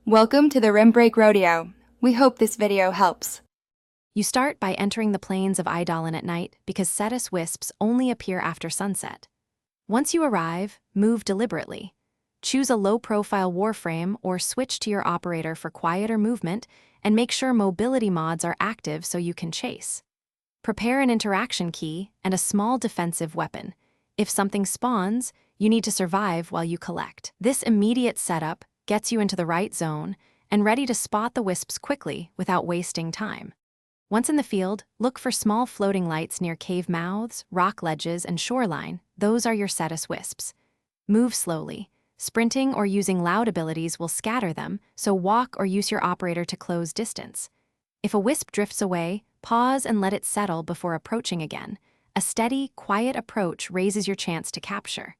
Welcome to the Rim Break Rodeo. We hope this video helps. You start by entering the plains of Eidolon at night because Cetus Wisps only appear after sunset. Once you arrive, move deliberately. Choose a low-profile warframe or switch to your operator for quieter movement, and make sure mobility mods are active so you can chase. Prepare an interaction key and a small defensive weapon. If something spawns, you need to survive while you collect. This immediate setup gets you into the right zone and ready to spot the wisps quickly without wasting time. Once in the field, look for small floating lights near cave mouths, rock ledges, and shoreline. Those are your Cetus Wisps. Move slowly. Sprinting or using loud abilities will scatter them, so walk or use your operator to close distance. If a wisp drifts away, pause and let it settle before approaching again. A steady, quiet approach raises your chance to capture.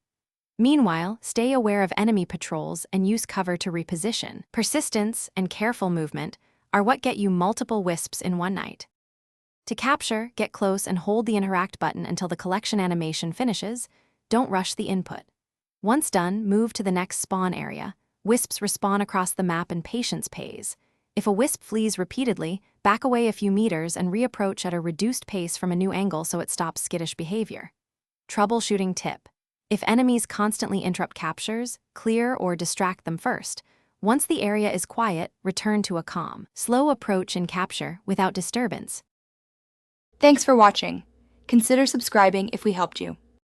Meanwhile, stay aware of enemy patrols and use cover to reposition. Persistence and careful movement are what get you multiple wisps in one night. To capture, get close and hold the interact button until the collection animation finishes. Don't rush the input. Once done, move to the next spawn area. Wisps respawn across the map and patience pays. If a wisp flees repeatedly, back away a few meters and reapproach at a reduced pace from a new angle so it stops skittish behavior. Troubleshooting tip. If enemies constantly interrupt captures, clear or distract them first. Once the area is quiet, return to a calm, slow approach and capture without disturbance. Thanks for watching. Consider subscribing if we helped you.